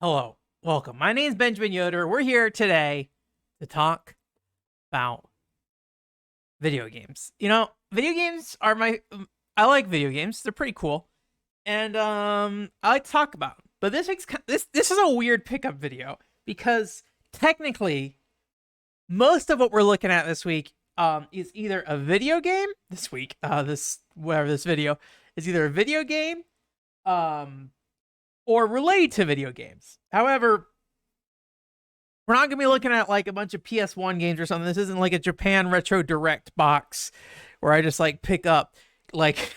Hello, welcome. My name is Benjamin Yoder. We're here today to talk about video games. Video games are I like video games. They're pretty cool, and I like to talk about them. But this is a weird pickup video because technically, most of what we're looking at this week is either a video game. This week, this video is either a video game, um or related to video games. However, we're not going to be looking at like a bunch of PS1 games or something. This isn't like a Japan Retro Direct box where I just like pick up like,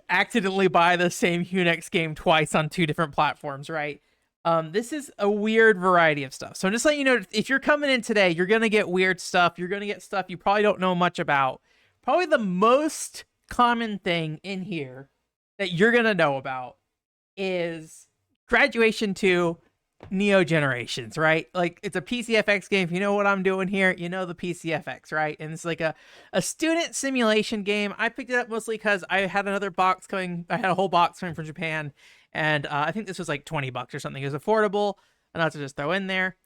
accidentally buy the same HuneX game twice on two different platforms, right? This is a weird variety of stuff. So I'm just letting you know, if you're coming in today, you're going to get weird stuff. You're going to get stuff you probably don't know much about. Probably the most common thing in here that you're going to know about is Graduation to Neo Generations, right? Like, it's a PCFX game. If you know what I'm doing here, you know the PCFX, right? And it's like a student simulation game. I picked it up mostly because I had another box coming. I had a whole box coming from Japan, and I think this was like 20 bucks or something. It was affordable enough to just throw in there.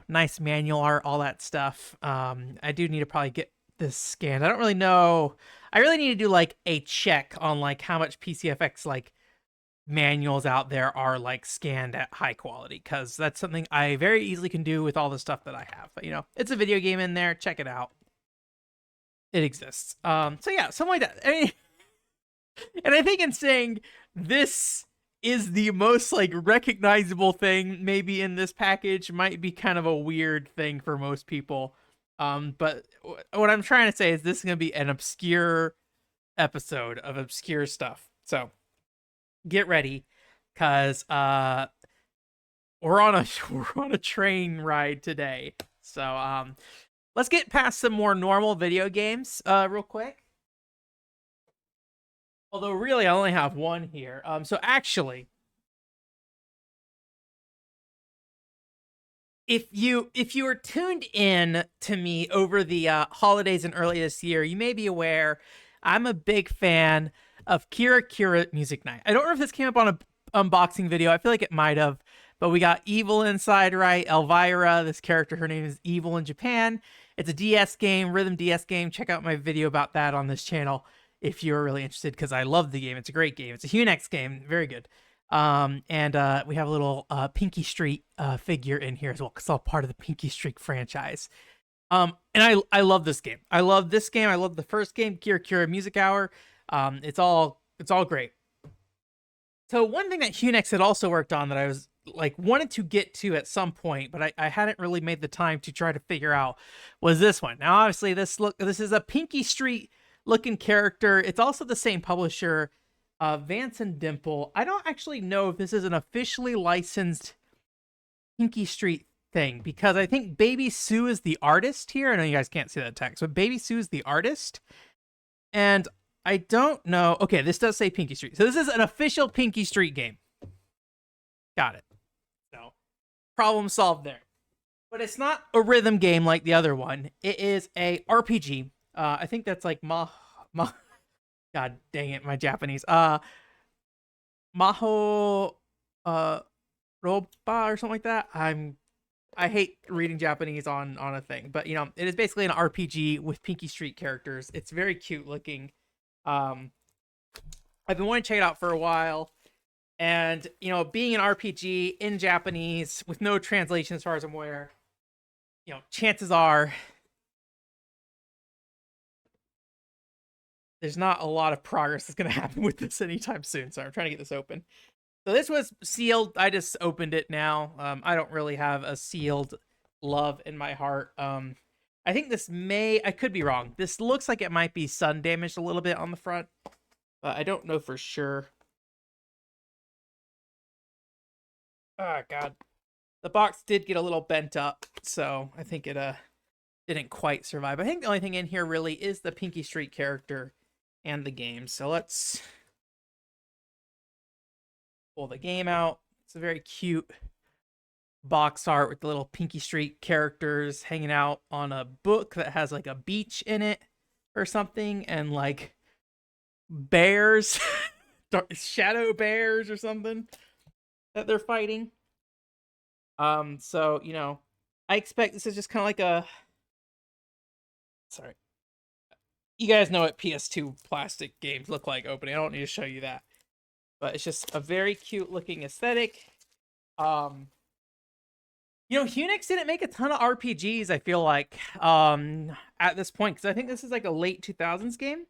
Nice manual art, all that stuff. I do need to probably get this scanned. I don't really know. I really need to do like a check on like how much PCFX like manuals out there are like scanned at high quality, because that's something I very easily can do with all the stuff that I have. But it's a video game in there. Check it out. It exists. So yeah, something like that. I mean, and I think in saying this is the most like recognizable thing maybe in this package might be kind of a weird thing for most people. But what I'm trying to say is this is going to be an obscure episode of obscure stuff. So get ready, because we're on a we're on a train ride today. So let's get past some more normal video games real quick. Although really I only have one here. So actually, if you were tuned in to me over the holidays and early this year, you may be aware I'm a big fan of Kira Kira Music Night. I don't know if this came up on a unboxing video. I feel like it might have, but we got Evil inside, right? Elvira, this character, her name is Evil in Japan. It's a DS game, rhythm DS game. Check out my video about that on this channel if you're really interested, because I love the game. It's a great game. It's a HuneX game, very good. And we have a little Pinky Street figure in here as well, because it's all part of the Pinky Street franchise. And I love this game. I love this game. I love the first game, Kira Kira Music Hour. It's all great. So one thing that HuneX had also worked on that I was like wanted to get to at some point, but I hadn't really made the time to try to figure out, was this one. Now obviously this is a Pinky Street looking character. It's also the same publisher, Vance and Dimple. I don't actually know if this is an officially licensed Pinky Street thing, because I think Baby Sue is the artist here. I know you guys can't see that text, but Baby Sue is the artist. And I don't know. Okay, this does say Pinky Street. So this is an official Pinky Street game. Got it. So, problem solved there. But it's not a rhythm game like the other one. It is a RPG. I think that's like God dang it, my Japanese. Maho Roba or something like that. I hate reading Japanese on a thing, but it is basically an RPG with Pinky Street characters. It's very cute looking. I've been wanting to check it out for a while, and being an RPG in Japanese with no translation as far as I'm aware, chances are there's not a lot of progress that's going to happen with this anytime soon. So I'm trying to get this open. So this was sealed. I just opened it now. I don't really have a sealed love in my heart. I think I could be wrong. This looks like it might be sun damaged a little bit on the front, but I don't know for sure. Oh, God. The box did get a little bent up, so I think it didn't quite survive. I think the only thing in here really is the Pinky Street character and the game. So let's pull the game out. It's a very cute box art with the little Pinky Street characters hanging out on a book that has like a beach in it or something, and like bears, shadow bears or something that they're fighting. So, I expect this is just kind of like a, sorry, you guys know what PS2 plastic games look like opening. I don't need to show you that, but it's just a very cute looking aesthetic. HuneX didn't make a ton of RPGs, I feel like, at this point, because I think this is like a late 2000s game.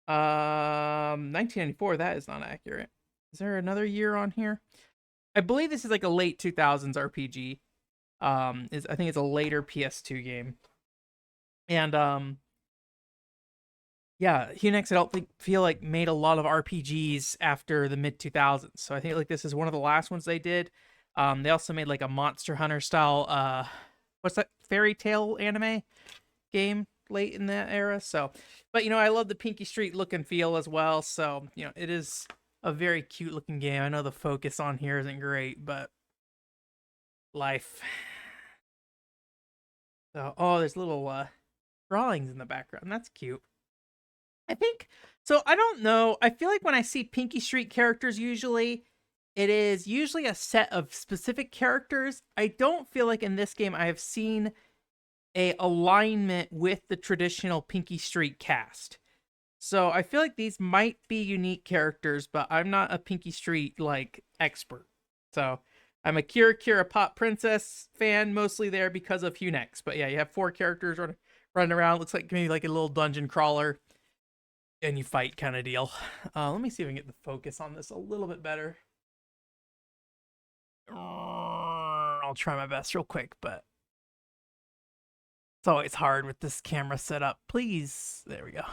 1994, that is not accurate. Is there another year on here? I believe this is like a late 2000s RPG. I think it's a later PS2 game. And yeah, HuneX I don't feel like made a lot of RPGs after the mid 2000s. So I think like this is one of the last ones they did. They also made like a Monster Hunter style what's that fairy tale anime game late in that era. So, but I love the Pinky Street look and feel as well. So, it is a very cute looking game. I know the focus on here isn't great, but life. So, oh, there's little drawings in the background. That's cute. I think so. I don't know. I feel like when I see Pinky Street characters, usually it is usually a set of specific characters. I don't feel like in this game I have seen a alignment with the traditional Pinky Street cast. So I feel like these might be unique characters, but I'm not a Pinky Street like expert. So I'm a Kira Kira Pop Princess fan, mostly there because of HuneX. But yeah, you have 4 characters running around. Looks like maybe like a little dungeon crawler, and you fight kind of deal. Let me see if I can get the focus on this a little bit better. I'll try my best real quick, but it's always hard with this camera setup. Please, there we go.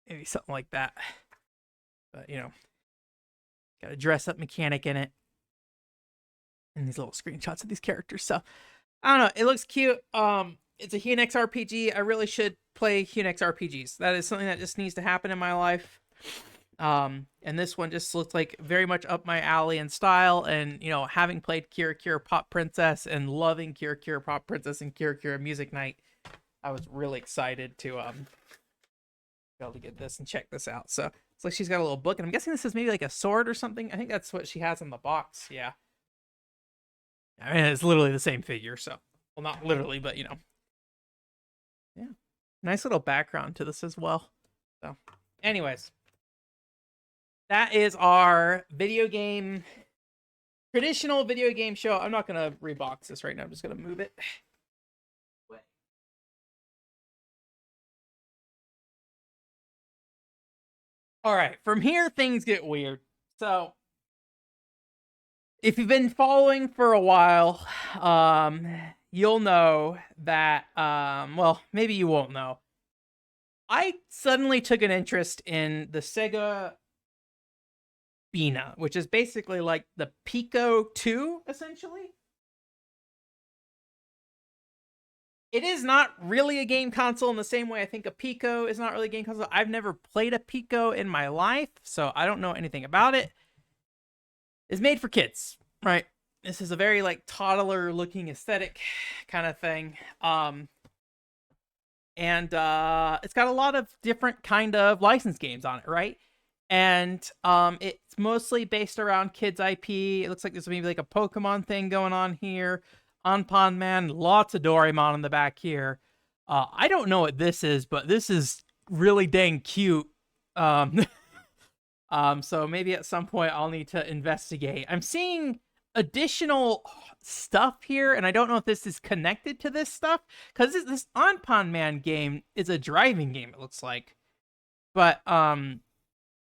Maybe something like that. But got a dress up mechanic in it, and these little screenshots of these characters. So I don't know. It looks cute. It's a HuneX RPG. I really should play HuneX RPGs. That is something that just needs to happen in my life. And this one just looks like very much up my alley in style. And, having played Kira Kira Pop Princess and loving Kira Kira Pop Princess and Kira Kira Music Night, I was really excited to be able to get this and check this out. So it's like she's got a little book, and I'm guessing this is maybe like a sword or something. I think that's what she has in the box. Yeah. I mean, it's literally the same figure. So, well, not literally, but yeah. Nice little background to this as well. So, anyways. That is our traditional video game show. I'm not going to rebox this right now. I'm just going to move it. All right, from here, things get weird. So, if you've been following for a while, you'll know that, well, maybe you won't know. I suddenly took an interest in the Sega Beena, which is basically like the Pico 2, essentially. It is not really a game console in the same way I think a Pico is not really a game console. I've never played a Pico in my life, so I don't know anything about it. It's made for kids, right? This is a very like toddler looking aesthetic kind of thing. And it's got a lot of different kind of licensed games on it, right? And it's mostly based around kids IP. It looks like there's maybe like a Pokemon thing going on here. Anpan Man, lots of Doraemon in the back here. I don't know what this is, but this is really dang cute. So maybe at some point I'll need to investigate. I'm seeing additional stuff here, and I don't know if this is connected to this stuff, because this Anpan Man game is a driving game, it looks like. But and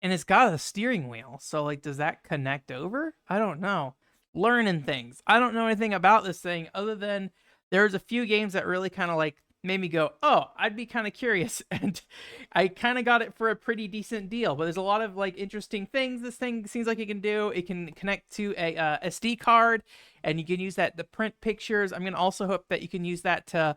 it's got a steering wheel, so like, does that connect over? I don't know. Learning things. I don't know anything about this thing other than there's a few games that really kind of like made me go, oh, I'd be kind of curious, and I kind of got it for a pretty decent deal. But there's a lot of like interesting things this thing seems like it can do. It can connect to a SD card, and you can use that to print pictures. I'm gonna also hope that you can use that to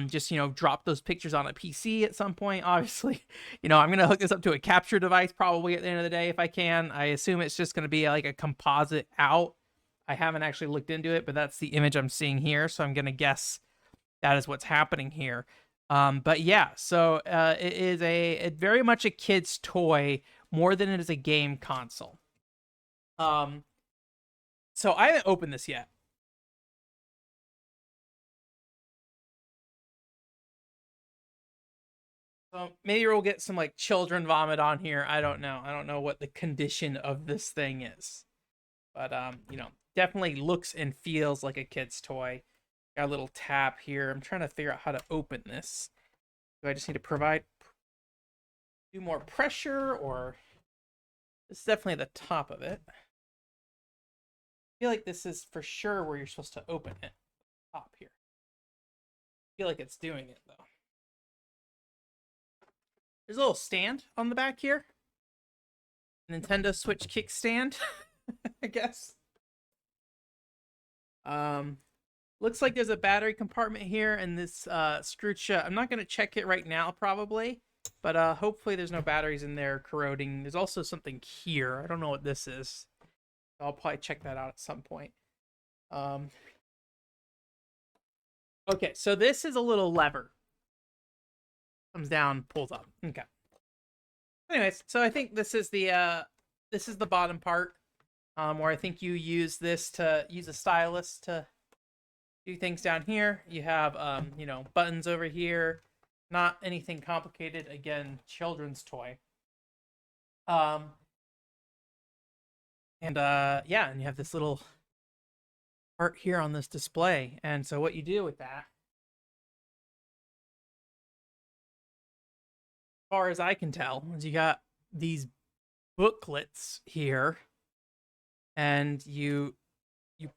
just drop those pictures on a PC at some point. Obviously, I'm gonna hook this up to a capture device probably at the end of the day if I can. I assume it's just gonna be like a composite out. I haven't actually looked into it, but that's the image I'm seeing here, so I'm gonna guess that is what's happening here. But yeah, so it is very much a kid's toy more than it is a game console. So I haven't opened this yet. So maybe we'll get some like children vomit on here. I don't know. I don't know what the condition of this thing is. But you know, definitely looks and feels like a kid's toy. Got a little tap here. I'm trying to figure out how to open this. Do I just need to do more pressure, or this is definitely the top of it. I feel like this is for sure where you're supposed to open it. Top here. I feel like it's doing it though. There's a little stand on the back here. Nintendo Switch kickstand, I guess. Looks like there's a battery compartment here, and this screw shut. I'm not gonna check it right now, probably, but hopefully there's no batteries in there corroding. There's also something here. I don't know what this is. I'll probably check that out at some point. Okay, so this is a little lever. Comes down, pulls up. Okay. Anyways, so I think this is the bottom part, where I think you use a stylus to do things down here. You have you know, buttons over here. Not anything complicated. Again, children's toy. And yeah, and you have this little part here on this display. And so what you do with that, as far as I can tell, is you got these booklets here, and you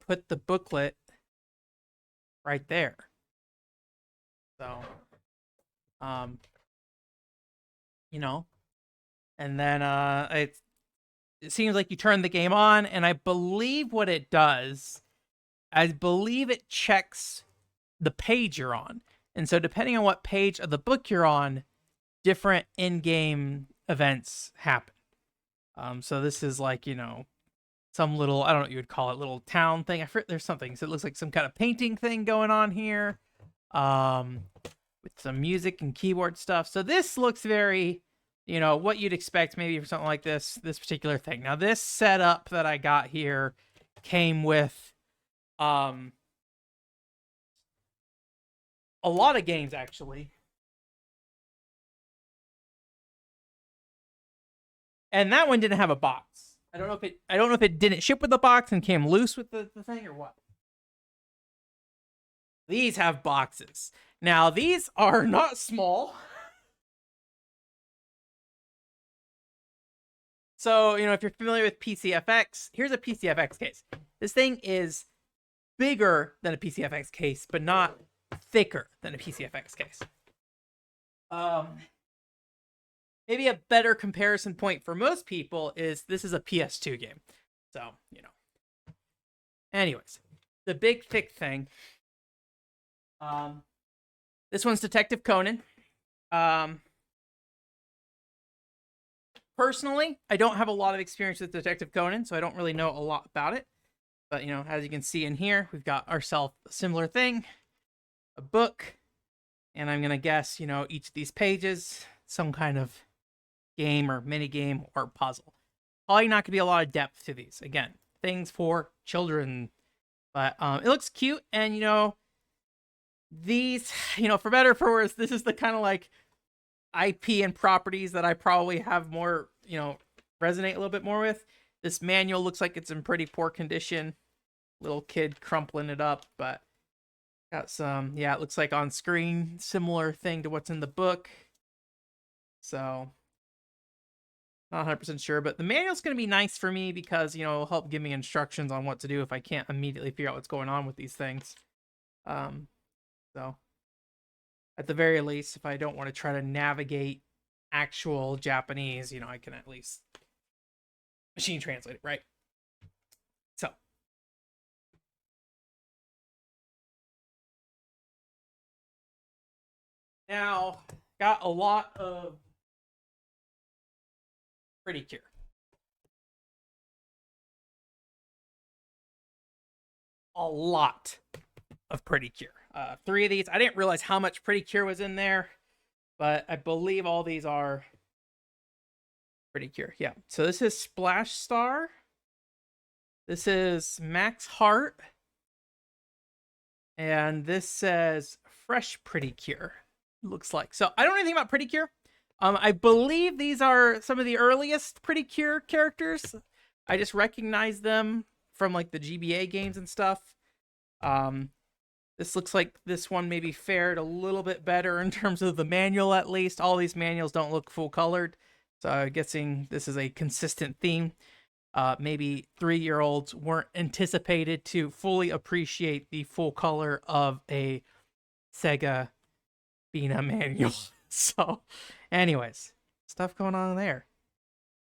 put the booklet right there. So you know, and then it seems like you turn the game on, and I believe what it does, I believe it checks the page you're on. And so depending on what page of the book you're on, different in-game events happen. So this is like, you know, some little, I don't know what you would call it, little town thing. I forget, there's something. So it looks like some kind of painting thing going on here. With some music and keyboard stuff. So this looks very, you know, what you'd expect maybe for something like this particular thing. Now this setup that I got here came with a lot of games, actually. And that one didn't have a box. I don't know if it didn't ship with the box and came loose with the thing or what. These have boxes. Now, these are not small. So, you know, if you're familiar with PCFX, here's a PCFX case. This thing is bigger than a PCFX case, but not thicker than a PCFX case. Maybe a better comparison point for most people is this is a PS2 game. So, you know. Anyways, the big thick thing. This one's Detective Conan. Personally, I don't have a lot of experience with Detective Conan, so I don't really know a lot about it. But, you know, as you can see in here, we've got ourselves a similar thing, a book, and I'm going to guess, you know, each of these pages, some kind of game or mini game or puzzle. Probably not going to be a lot of depth to these. Again, things for children. But it looks cute, and, you know, these, you know, for better or for worse, this is the kind of like IP and properties that I probably have more, you know, resonate a little bit more with. This manual looks like it's in pretty poor condition. Little kid crumpling it up, but got some, yeah, it looks like on screen, similar thing to what's in the book. So, not 100% sure, but the manual's going to be nice for me because, you know, it'll help give me instructions on what to do if I can't immediately figure out what's going on with these things. So, at the very least, if I don't want to try to navigate actual Japanese, you know, I can at least machine translate it, right? So, now, got a lot of Pretty Cure. A lot of Pretty Cure. 3 of these. I didn't realize how much Pretty Cure was in there, but I believe all these are Pretty Cure. Yeah. So this is Splash Star. This is Max Heart, and this says Fresh Pretty Cure. Looks like. So I don't know anything about Pretty Cure. I believe these are some of the earliest Pretty Cure characters. I just recognize them from like the GBA games and stuff. This looks like this one maybe fared a little bit better in terms of the manual, at least. All these manuals don't look full colored, so I'm guessing this is a consistent theme. Maybe 3-year-olds weren't anticipated to fully appreciate the full color of a Sega Beena manual. So, anyways, stuff going on there.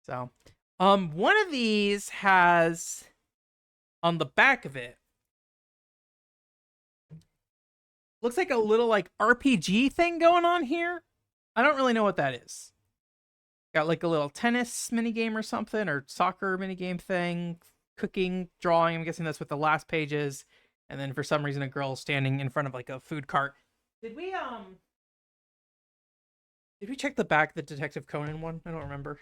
So, one of these has on the back of it looks like a little like RPG thing going on here. I don't really know what that is. Got like a little tennis minigame or something, or soccer minigame thing, cooking, drawing. I'm guessing that's what the last page is. And then for some reason, a girl standing in front of like a food cart. Did we check the back of the Detective Conan one? I don't remember.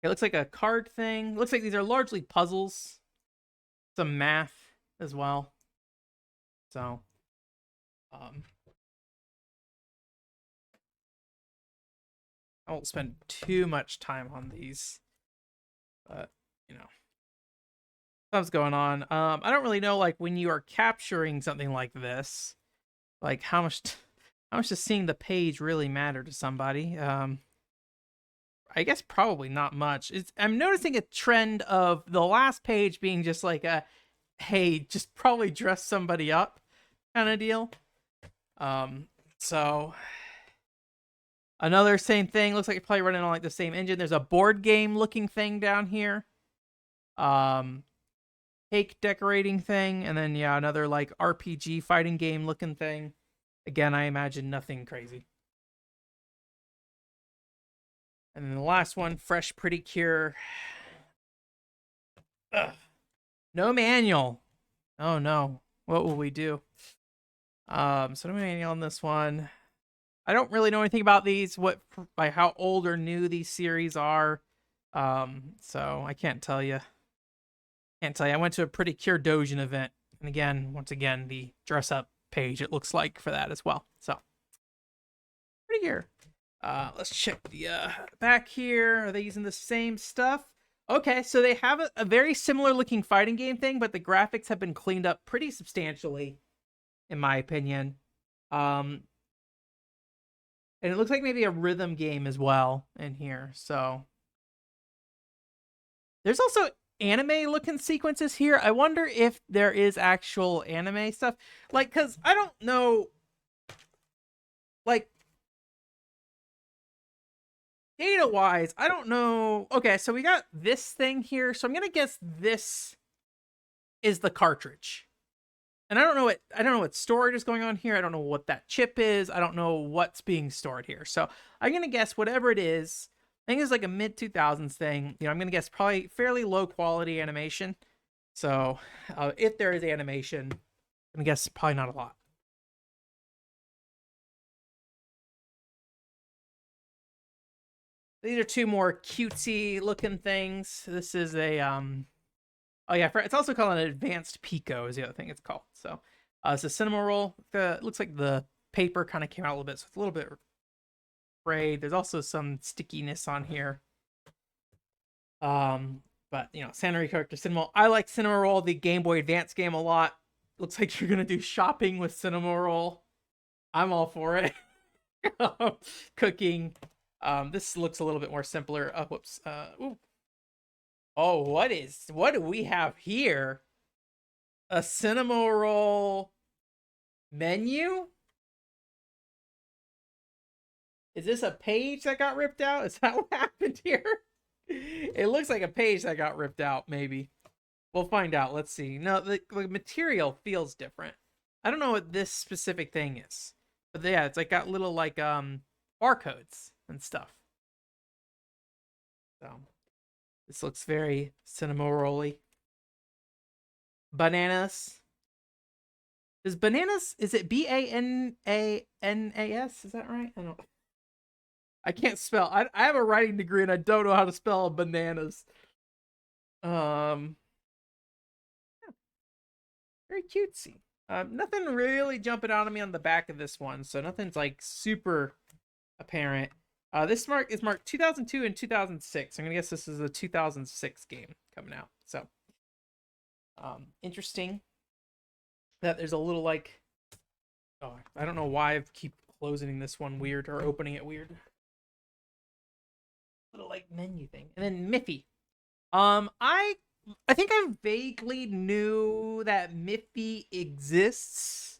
It looks like a card thing. Looks like these are largely puzzles. Some math as well. So, I won't spend too much time on these, but you know, stuff's going on. I don't really know, like, when you are capturing something like this, like how much does seeing the page really matter to somebody? I guess probably not much. I'm noticing a trend of the last page being just like a, hey, just probably dress somebody up kind of deal. So another same thing. Looks like it's probably running on like the same engine. There's a board game looking thing down here. Cake decorating thing, and then yeah, another like RPG fighting game looking thing. Again, I imagine nothing crazy. And then the last one, Fresh Pretty Cure. Ugh. No manual. Oh no. What will we do? So no manual on this one. I don't really know anything about these, by how old or new these series are. So I can't tell you. I went to a Pretty Cure Dojin event, and again, once again, the dress up page it looks like for that as well. So Pretty Cure. Let's check the back here. Are they using the same stuff? Okay, so they have a very similar looking fighting game thing, but the graphics have been cleaned up pretty substantially, in my opinion. And it looks like maybe a rhythm game as well in here. So there's also anime looking sequences here. I wonder if there is actual anime stuff. Like, because I don't know. Like, data wise, I don't know. Okay, so we got this thing here. So I'm going to guess this is the cartridge. And I don't know what storage is going on here. I don't know what that chip is. I don't know what's being stored here. So I'm going to guess whatever it is. I think it's like a mid 2000s thing. You know, I'm going to guess probably fairly low quality animation. So if there is animation, I'm going to guess probably not a lot. These are two more cutesy looking things. This is a oh yeah, it's also called an Advanced Pico is the other thing it's called. So it's a cinema roll. It looks like the paper kind of came out a little bit, so it's a little bit frayed. There's also some stickiness on here. But you know, Sanrio character cinema. I like cinema roll, the Game Boy Advance game, a lot. Looks like you're gonna do shopping with cinema roll. I'm all for it. Cooking. This looks a little bit more simpler. Whoops. Ooh. Oh, what do we have here? A cinema roll menu? Is this a page that got ripped out? Is that what happened here? It looks like a page that got ripped out, maybe. We'll find out. Let's see. No, the material feels different. I don't know what this specific thing is. But yeah, it's like got little like barcodes and stuff. So this looks very cinema rolly. Bananas. Is it Bananas? Is that right? I can't spell. I have a writing degree and I don't know how to spell bananas. Very cutesy. Nothing really jumping out at me on the back of this one, so nothing's like super apparent. This is marked 2002 and 2006. I'm gonna guess this is a 2006 game coming out. So, interesting that there's a little like, oh, I don't know why I keep closing this one weird or opening it weird. Little like menu thing, and then Miffy. I think I vaguely knew that Miffy exists.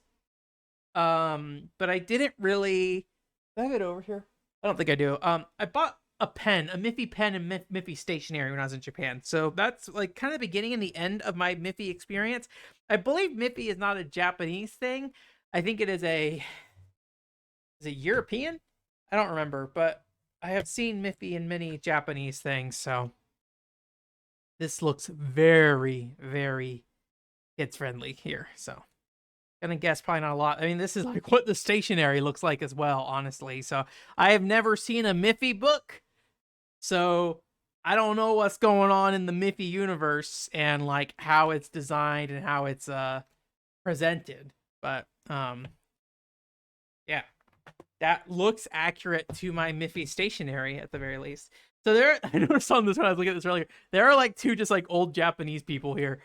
But I didn't really. Do I have it over here? I don't think I do. I bought a Miffy pen and Miffy stationery when I was in Japan. So that's like kind of the beginning and the end of my Miffy experience. I believe Miffy is not a Japanese thing. I think it is a European? I don't remember, but I have seen Miffy in many Japanese things, so this looks very, very kids friendly here. So gonna guess probably not a lot. I mean, this is like what the stationery looks like as well, honestly. So I have never seen a Miffy book, so I don't know what's going on in the Miffy universe and like how it's designed and how it's presented. But yeah, that looks accurate to my Miffy stationery at the very least. So there, I noticed on this when I was looking at this earlier, there are like two just like old Japanese people here.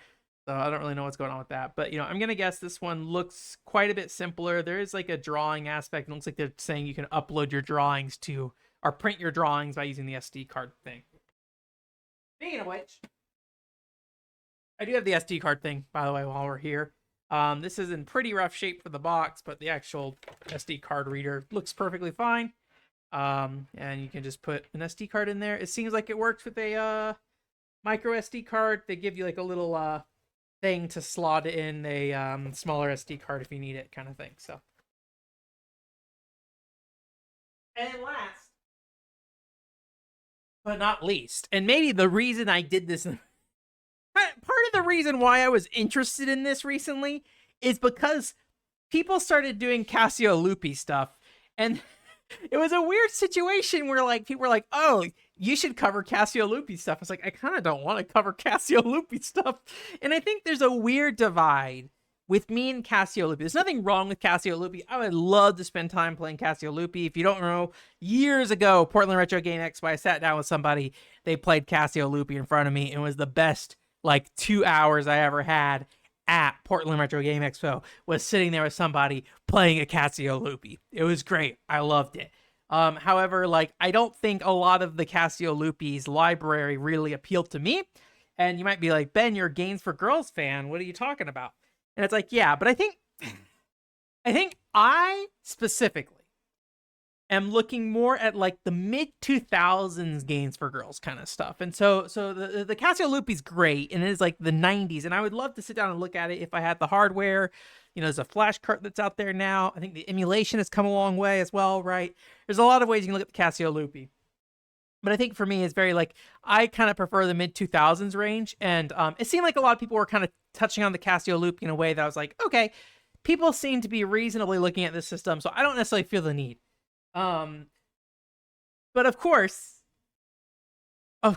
So I don't really know what's going on with that. But, you know, I'm going to guess this one looks quite a bit simpler. There is like a drawing aspect. It looks like they're saying you can upload your drawings to, or print your drawings by using the SD card thing. Speaking of which, I do have the SD card thing, by the way, while we're here. This is in pretty rough shape for the box, but the actual SD card reader looks perfectly fine. And you can just put an SD card in there. It seems like it works with a micro SD card. They give you like a little thing to slot in a smaller SD card if you need it, kind of thing. So, and last but not least, and maybe the reason I did this, part of the reason why I was interested in this recently is because people started doing Casio Loopy stuff, and it was a weird situation where like people were like, "Oh, you should cover Casio Loopy stuff." I was like, I kind of don't want to cover Casio Loopy stuff, and I think there's a weird divide with me and Casio Loopy. There's nothing wrong with Casio Loopy. I would love to spend time playing Casio Loopy. If you don't know, years ago, Portland Retro Game Expo, I sat down with somebody. They played Casio Loopy in front of me, and it was the best like 2 hours I ever had at Portland Retro Game Expo. Was sitting there with somebody playing a Casio Loopy. It was great. I loved it. However, like I don't think a lot of the Casio Loopy's library really appealed to me. And you might be like, Ben, you're a Games for Girls fan. What are you talking about? And it's like, yeah, but I think I specifically am looking more at like the mid 2000s Games for Girls kind of stuff. And so the Casio Loopy's great, and it is like the 90s, and I would love to sit down and look at it if I had the hardware. You know, there's a flash cart that's out there now. I think the emulation has come a long way as well, right? There's a lot of ways you can look at the Casio Loopy. But I think for me, it's very like, I kind of prefer the mid 2000s range. And it seemed like a lot of people were kind of touching on the Casio Loopy in a way that I was like, okay, people seem to be reasonably looking at this system, so I don't necessarily feel the need. But of course, I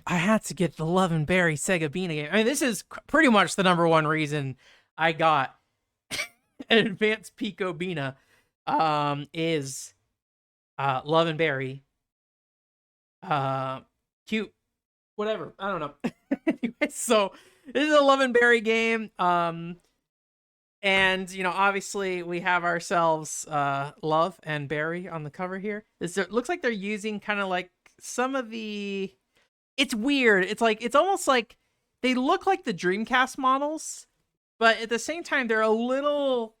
had to get the Love and Berry Sega Beena game. I mean, this is pretty much the #1 reason I got an Advanced Pico Beena, is Love and Berry. Cute, whatever, I don't know. Anyway, so this is a Love and Berry game. And you know, obviously we have ourselves Love and Berry on the cover here. It looks like they're using kind of like some of the, it's weird, it's like, it's almost like they look like the Dreamcast models, but at the same time they're a little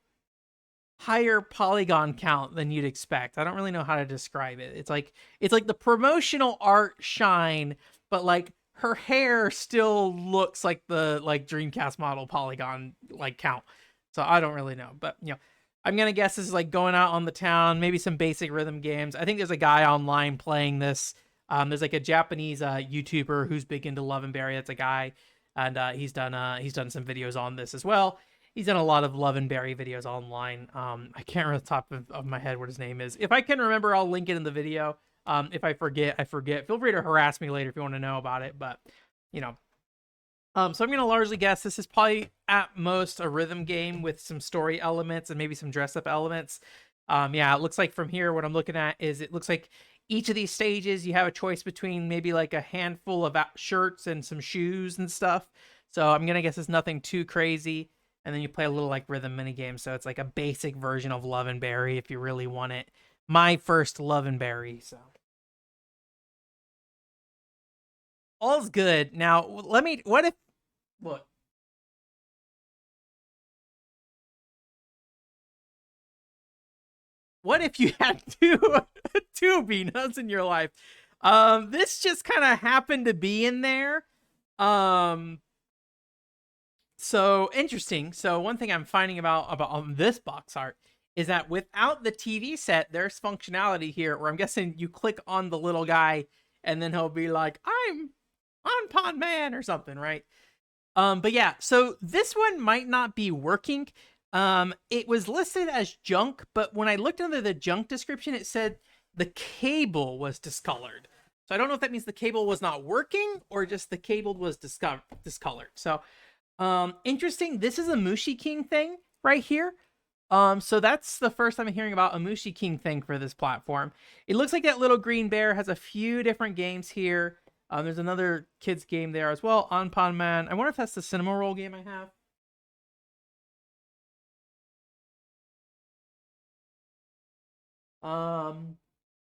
higher polygon count than you'd expect. I don't really know how to describe it. It's like the promotional art shine, but like her hair still looks like the like Dreamcast model polygon like count. So I don't really know, but you know, I'm gonna guess this is like going out on the town, maybe some basic rhythm games. I think there's a guy online playing this. There's like a Japanese YouTuber who's big into Love and Berry. That's a guy, and he's done some videos on this as well. He's done a lot of Love and Berry videos online. I can't remember the top of my head what his name is. If I can remember, I'll link it in the video. If I forget, I forget. Feel free to harass me later if you want to know about it. But, you know, So I'm gonna largely guess this is probably at most a rhythm game with some story elements and maybe some dress up elements. Yeah, it looks like from here what I'm looking at is it looks like each of these stages you have a choice between maybe like a handful of shirts and some shoes and stuff. So I'm gonna guess it's nothing too crazy. And then you play a little like rhythm mini game. So it's like a basic version of Love and Berry if you really want it. My first Love and Berry. So all's good. Now let me. What if? Look. What if you had two Beenas in your life? This just kind of happened to be in there. Um, so interesting. So one thing I'm finding about on this box art is that without the TV set, there's functionality here where I'm guessing you click on the little guy and then he'll be like, "I'm on Pond Man" or something, right? But yeah, so this one might not be working. It was listed as junk, but when I looked under the junk description, it said the cable was discolored. So I don't know if that means the cable was not working or just the cable was discolored. So, interesting. This is a Mushi King thing right here. So that's the first time I'm hearing about a Mushi King thing for this platform. It looks like that little green bear has a few different games here. There's another kids game there as well, On Pond Man. I wonder if that's the Cinema Roll game I have.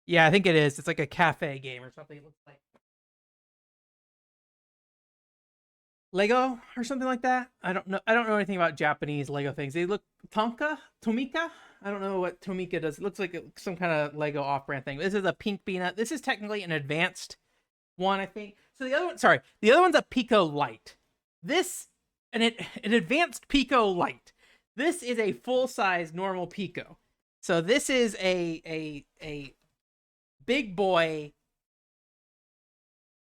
Yeah, I think it is. It's like a cafe game or something. It looks like Lego or something like that. I don't know. I don't know anything about Japanese Lego things. They look Tomika. I don't know what Tomika does. It looks like some kind of Lego off-brand thing. This is a pink Beena. This is technically an advanced one, I think. So the other one, sorry, the other one's a Pico Light. This an advanced Pico Light. This is a full-size normal Pico. So this is a big boy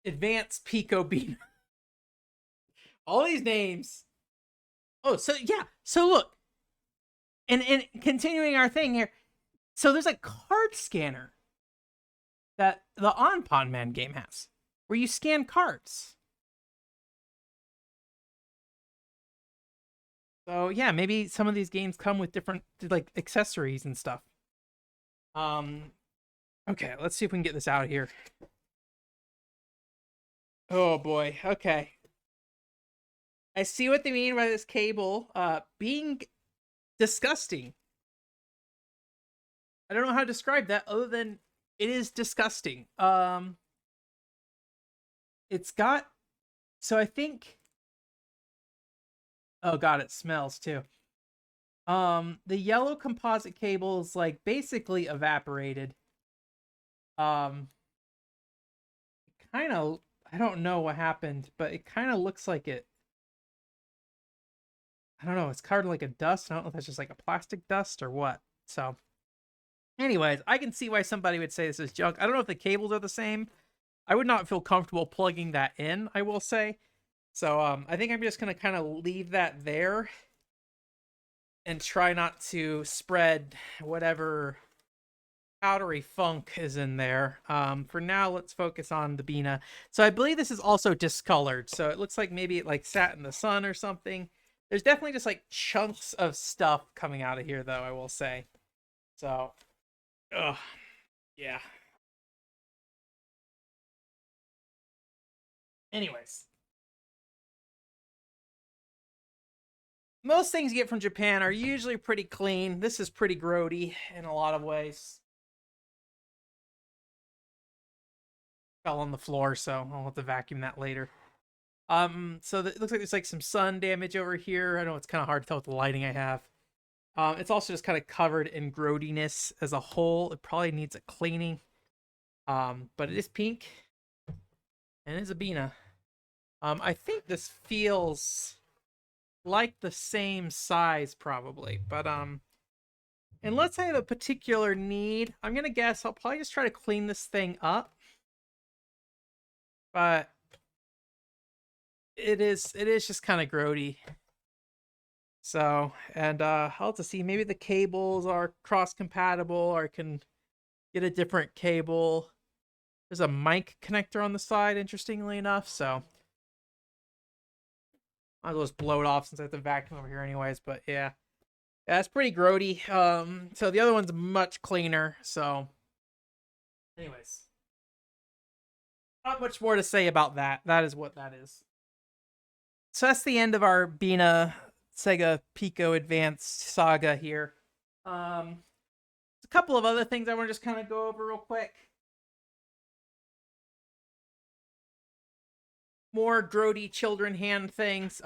advanced Pico Beena. All these names. Oh, so yeah. So look, and continuing our thing here. So there's a card scanner that the On Pond Man game has, where you scan cards. So yeah, maybe some of these games come with different like accessories and stuff. Um, okay, let's see if we can get this out of here. Oh boy. Okay. I see what they mean by this cable being disgusting. I don't know how to describe that other than it is disgusting. It's got so I think oh god, it smells too. The yellow composite cable is like basically evaporated. Um kind of I don't know what happened, but it kind of looks like it I don't know, it's covered like a dust. I don't know if that's just like a plastic dust or what. So anyways, I can see why somebody would say this is junk. I don't know if the cables are the same. I would not feel comfortable plugging that in, I will say. So I think I'm just gonna kind of leave that there and try not to spread whatever powdery funk is in there. For now, let's focus on the Beena. So I believe this is also discolored. So it looks like maybe it like sat in the sun or something. There's definitely just like chunks of stuff coming out of here, though, I will say. So, ugh, yeah. Anyways, most things you get from Japan are usually pretty clean. This is pretty grody in a lot of ways. Fell on the floor, so I'll have to vacuum that later. So it looks like there's like some sun damage over here. I know it's kind of hard to tell with the lighting I have. It's also just kind of covered in grodiness as a whole. It probably needs a cleaning. But it is pink, and it's a Beena. I think this feels like the same size probably, but unless I have a particular need, I'm gonna guess I'll probably just try to clean this thing up. But it is just kind of grody. So, and I'll have to see, maybe the cables are cross compatible or I can get a different cable. There's a mic connector on the side, interestingly enough, so I'll just blow it off since I have to vacuum over here anyways. But yeah, that's pretty grody. So the other one's much cleaner. So, anyways, not much more to say about that. That is what that is. So that's the end of our Beena Sega Pico Advanced saga here. A couple of other things I want to just kind of go over real quick. More grody children hand things.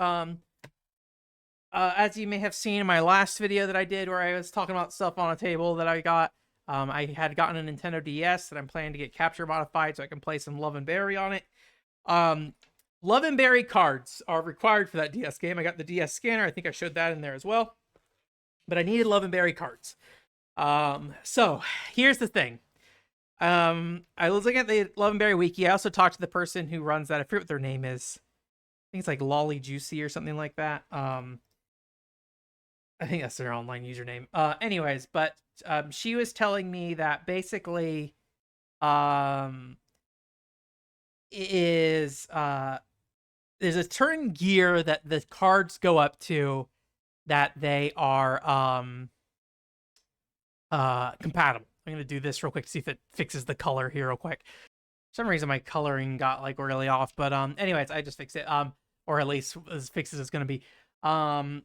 As you may have seen in my last video that I did where I was talking about stuff on a table that I got, I had gotten a Nintendo DS that I'm planning to get capture modified so I can play some Love and Berry on it. Love and Berry cards are required for that DS game. I got the DS scanner. I think I showed that in there as well. But I needed Love and Berry cards. So here's the thing. I was looking at the Love and Berry wiki. I also talked to the person who runs that. I forget what their name is. I think it's like Lolly Juicy or something like that. I think that's their online username. Anyways, but she was telling me that basically there's a certain gear that the cards go up to that they are compatible. I'm going to do this real quick to see if it fixes the color here real quick. For some reason my coloring got like really off, but anyways, I just fixed it. Or at least as fixed as it's going to be. So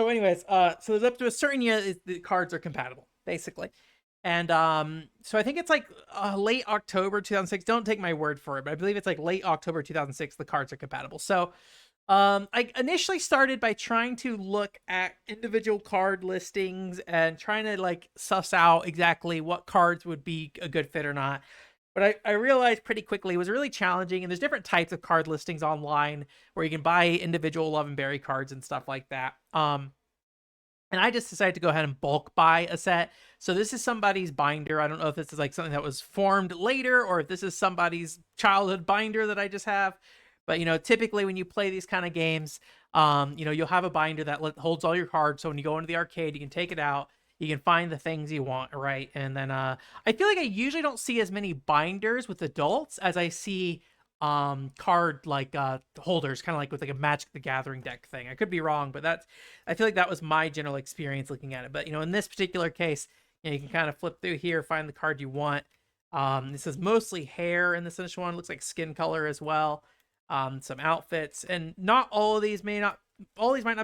anyways, so there's up to a certain year the cards are compatible, basically. And so I think it's like late October 2006. Don't take my word for it, but I believe it's like late October 2006 the cards are compatible. So I initially started by trying to look at individual card listings and trying to like suss out exactly what cards would be a good fit or not. But I realized pretty quickly it was really challenging, and there's different types of card listings online where you can buy individual Love and Berry cards and stuff like that. And I just decided to go ahead and bulk buy a set. So this is somebody's binder. I don't know if this is like something that was formed later or if this is somebody's childhood binder that I just have. But, you know, typically when you play these kind of games, you know, you'll have a binder that holds all your cards. So when you go into the arcade, you can take it out. You can find the things you want, right? And then I feel like I usually don't see as many binders with adults as I see card like holders, kind of like with like a Magic the Gathering deck thing. I could be wrong, but I feel like that was my general experience looking at it. But, you know, in this particular case, you know, you can kind of flip through here, find the card you want. This is mostly hair in this initial one. It looks like skin color as well. Some outfits, and not all of these might not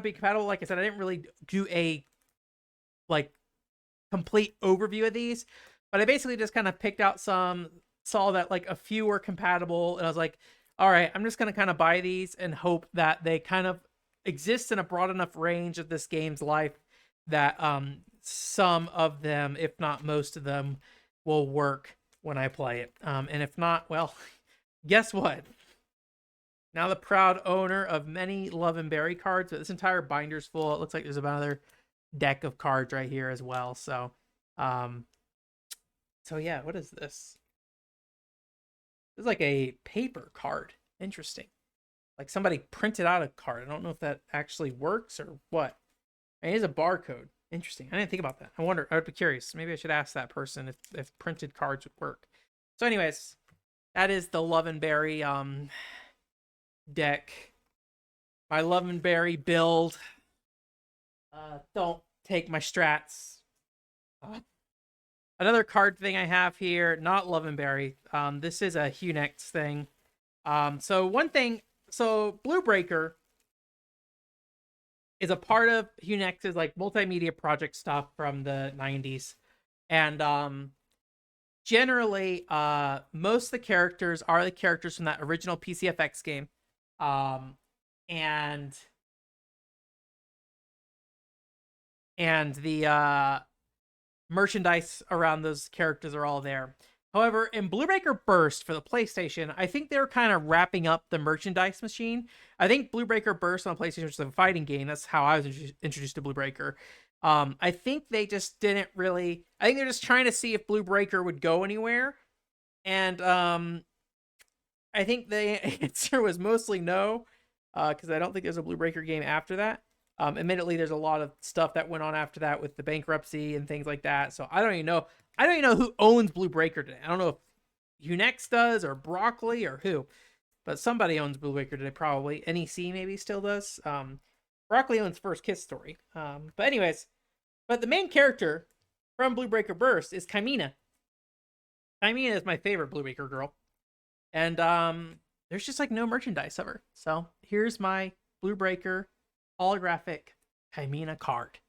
be compatible. Like I said, I didn't really do a like complete overview of these, but I basically just kind of picked out some, saw that like a few were compatible, and I was like, all right, I'm just going to kind of buy these and hope that they kind of exist in a broad enough range of this game's life that some of them, if not most of them, will work when I play it. And if not, well, guess what? Now the proud owner of many Love and Berry cards, but this entire binder's full. It looks like there's another deck of cards right here as well. So yeah, what is this? This is like a paper card. Interesting. Like somebody printed out a card. I don't know if that actually works or what. And it is a barcode. Interesting. I didn't think about that. I wonder. I would be curious. Maybe I should ask that person if printed cards would work. So anyways, that is the Love and Berry deck. My Love and Berry build. Don't take my strats. Another card thing I have here, not Love and Berry. This is a HuneX thing. So one thing, so Blue Breaker is a part of HuneX's like multimedia project stuff from the 90s. And generally, most of the characters are the characters from that original PCFX game. And the merchandise around those characters are all there. However, in Blue Breaker Burst for the PlayStation, I think they're kind of wrapping up the merchandise machine. I think Blue Breaker Burst on the PlayStation, which is a fighting game, that's how I was introduced to Blue Breaker. I think they just didn't really... I think they're just trying to see if Blue Breaker would go anywhere. And I think the answer was mostly no, because I don't think there's a Blue Breaker game after that. Admittedly, there's a lot of stuff that went on after that with the bankruptcy and things like that. So I don't even know. I don't even know who owns Blue Breaker today. I don't know if HuneX does or Broccoli or who. but somebody owns Blue Breaker today, probably. NEC maybe still does. Broccoli owns First Kiss Story. But anyways, but the main character from Blue Breaker Burst is Kaimina. Kaimina is my favorite Blue Breaker girl. And there's just like no merchandise of her. So here's my Blue Breaker holographic Kaimina card.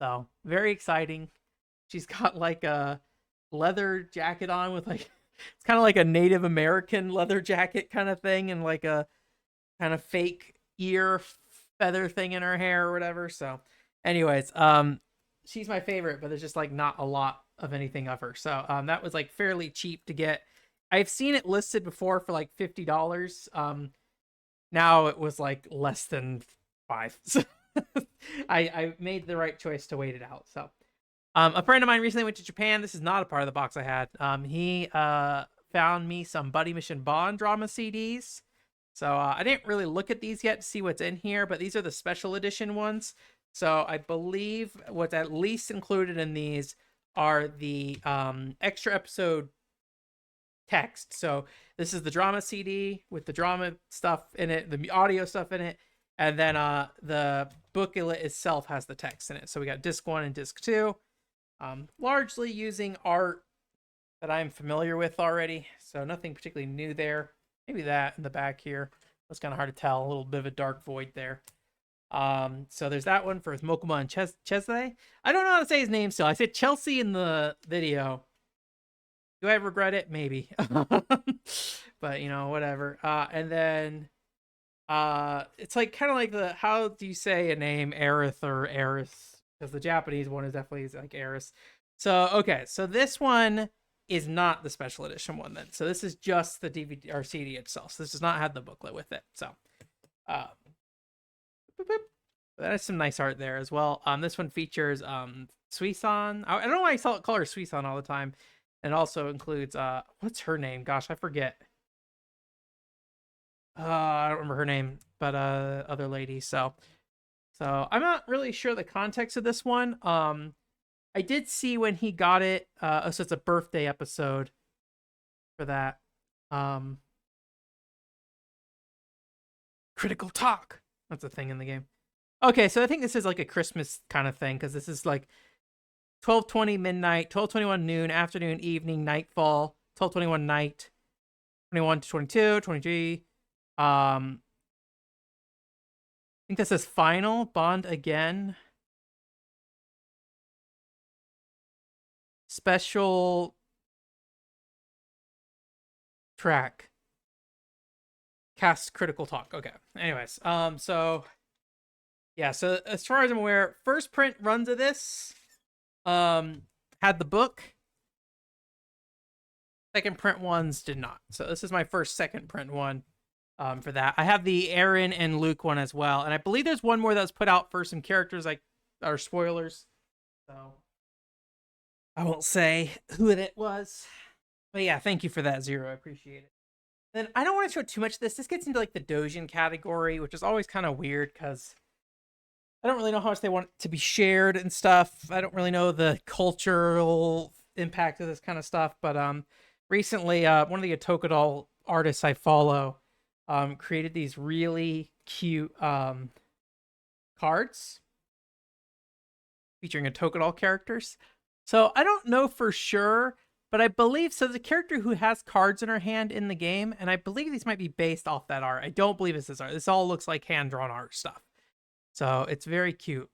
So very exciting. She's got like a leather jacket on with like, it's kind of like a Native American leather jacket kind of thing, and like a kind of fake ear feather thing in her hair or whatever. So anyways, she's my favorite, but there's just like not a lot of anything of her. So that was like fairly cheap to get. I've seen it listed before for like $50. Now it was like less than $5. So I made the right choice to wait it out. So a friend of mine recently went to Japan. This is not a part of the box I had. He found me some Buddy Mission Bond drama CDs. So I didn't really look at these yet to see what's in here, but these are the special edition ones. So I believe what's at least included in these are the extra episode text. So this is the drama CD with the drama stuff in it, the audio stuff in it, and then the booklet itself has the text in it. So we got disc 1 and disc 2, largely using art that I'm familiar with already, so nothing particularly new there. Maybe that in the back here. It's kind of hard to tell, a little bit of a dark void there. So there's that one for Mokuma and Chesley. I don't know how to say his name still. I said Chelsea in the video. Do I regret it? Maybe. But, you know, whatever. And then it's like kind of like the, how do you say a name, Aerith or Eris? Because the Japanese one is definitely like Eris. So, okay. So this one is not the special edition one then. So this is just the DVD or CD itself. So this does not have the booklet with it. So, that is some nice art there as well. This one features Suisan. I don't know why I call her Suisan all the time. And also includes what's her name? Gosh, I forget. I don't remember her name, but other lady. So I'm not really sure the context of this one. I did see when he got it. So it's a birthday episode for that. Critical Talk. That's a thing in the game. Okay, so I think this is like a Christmas kind of thing, because this is like 12:20 midnight, 12:21 noon, afternoon, evening, nightfall, 12:21 night, 21 to 22, 23. I think this is final, Bond again. Special track. Cast Critical Talk. Okay. Anyways, so yeah, so as far as I'm aware, first print runs of this had the book. Second print ones did not. So this is my first second print one for that. I have the Aaron and Luke one as well. And I believe there's one more that was put out for some characters like are spoilers. So I won't say who it was. But yeah, thank you for that, Zero. I appreciate it. Then I don't want to show too much of this. This gets into like the Dojin category, which is always kind of weird because I don't really know how much they want it to be shared and stuff. I don't really know the cultural impact of this kind of stuff. But recently, one of the Otoko artists I follow created these really cute cards featuring Otoko characters. So I don't know for sure, but I believe so. The character who has cards in her hand in the game, and I believe these might be based off that art. I don't believe this is art. This all looks like hand-drawn art stuff. So it's very cute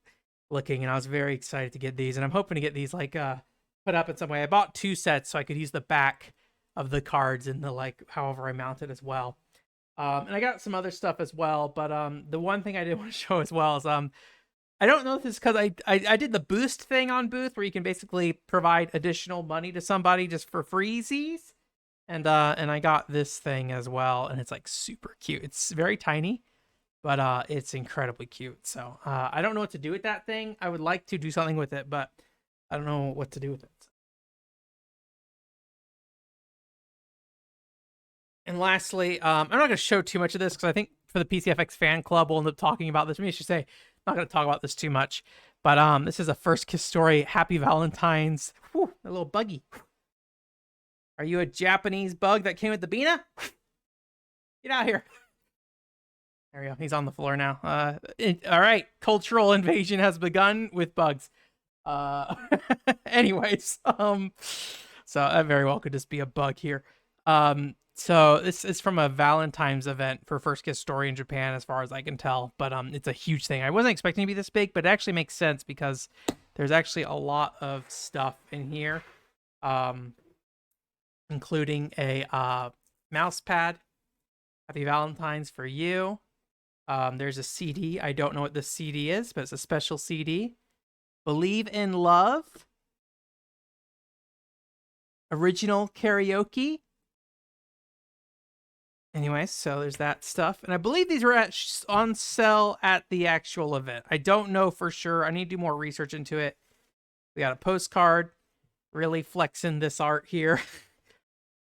looking, and I was very excited to get these. And I'm hoping to get these like put up in some way. I bought 2 sets so I could use the back of the cards in the like however I mount it as well. And I got some other stuff as well. But the one thing I did want to show as well is I don't know if this is because I did the boost thing on Booth where you can basically provide additional money to somebody just for freezies. And I got this thing as well, and it's like super cute. It's very tiny, but it's incredibly cute. So I don't know what to do with that thing. I would like to do something with it, but I don't know what to do with it. And lastly, I'm not going to show too much of this because I think for the PCFX fan club, we'll end up talking about this. Maybe I should say, not going to talk about this too much. But this is a First Kiss Story. Happy Valentine's. Whew, a little buggy. Are you a Japanese bug that came with the Beena? Get out of here. There we go. He's on the floor now. All right. Cultural invasion has begun with bugs. Anyways, so that very well could just be a bug here. So this is from a Valentine's event for First Kiss Story in Japan, as far as I can tell. But it's a huge thing. I wasn't expecting to be this big, but it actually makes sense because there's actually a lot of stuff in here, including a mouse pad. Happy Valentine's for you. There's a CD. I don't know what this CD is, but it's a special CD. Believe in Love. Original karaoke. Anyways, so there's that stuff. And I believe these were on sale at the actual event. I don't know for sure. I need to do more research into it. We got a postcard. Really flexing this art here.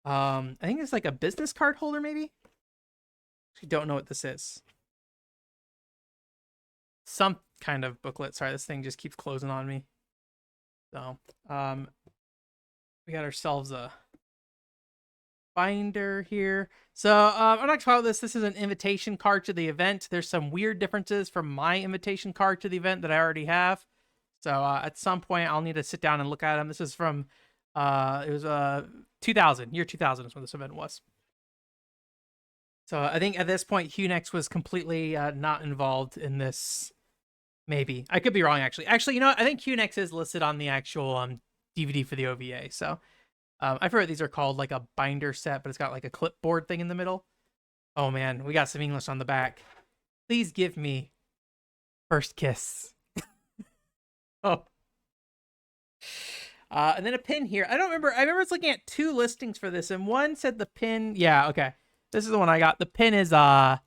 I think it's like a business card holder, maybe? I don't know what this is. Some kind of booklet. Sorry, this thing just keeps closing on me. So, we got ourselves a binder here. So, I'm not talking about this. This is an invitation card to the event. There's some weird differences from my invitation card to the event that I already have. So, at some point, I'll need to sit down and look at them. This is from, it was 2000. Year 2000 is when this event was. So, I think at this point, HuneX was completely not involved in this. Maybe. I could be wrong, actually. Actually, you know what? I think HuneX is listed on the actual DVD for the OVA. So, I forget what these are called, like a binder set, but it's got like a clipboard thing in the middle. Oh, man. We got some English on the back. Please give me First Kiss. Oh. And then a pin here. I don't remember. I remember looking at 2 listings for this, and one said the pin. Yeah, okay. This is the one I got. The pin is kind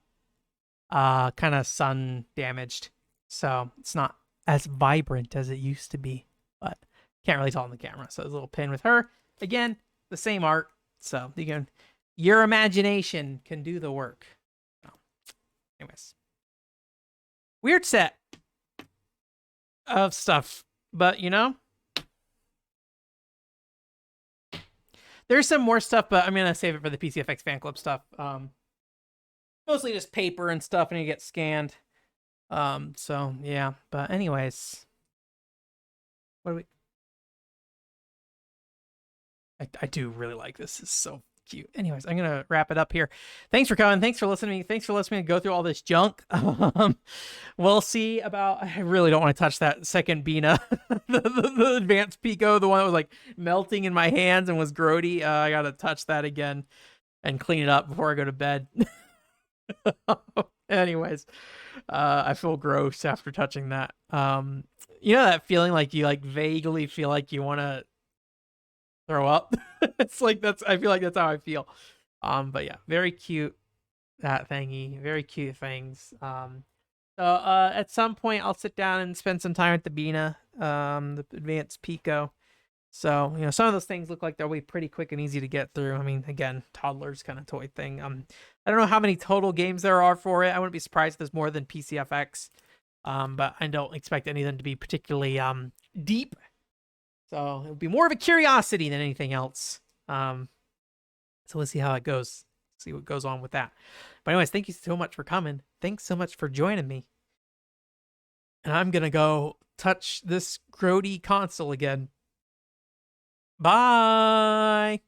of sun damaged. So it's not as vibrant as it used to be, but can't really tell on the camera. So there's a little pin with her. Again, the same art. So your imagination can do the work. So, anyways, weird set of stuff, but there's some more stuff, but I'm gonna save it for the PCFX fan club stuff. Mostly just paper and stuff, and you get scanned. So yeah, but anyways, what do we? I do really like this. It's so cute. Anyways, I'm gonna wrap it up here. Thanks for coming. Thanks for listening. Thanks for listening to go through all this junk. We'll see about. I really don't want to touch that second Beena, the Advanced Pico, the one that was like melting in my hands and was grody. I gotta touch that again and clean it up before I go to bed. Anyways, I feel gross after touching that. You know that feeling like you like vaguely feel like you want to throw up? It's like I feel like that's how I feel. But yeah, very cute, that thingy. Very cute things. So at some point I'll sit down and spend some time at the Beena, the Advanced Pico. So, some of those things look like they'll be pretty quick and easy to get through. I mean, again, toddlers kind of toy thing. I don't know how many total games there are for it. I wouldn't be surprised if there's more than PCFX. But I don't expect any of them to be particularly deep. So it'll be more of a curiosity than anything else. So let's see how it goes. See what goes on with that. But anyways, thank you so much for coming. Thanks so much for joining me. And I'm going to go touch this grody console again. Bye.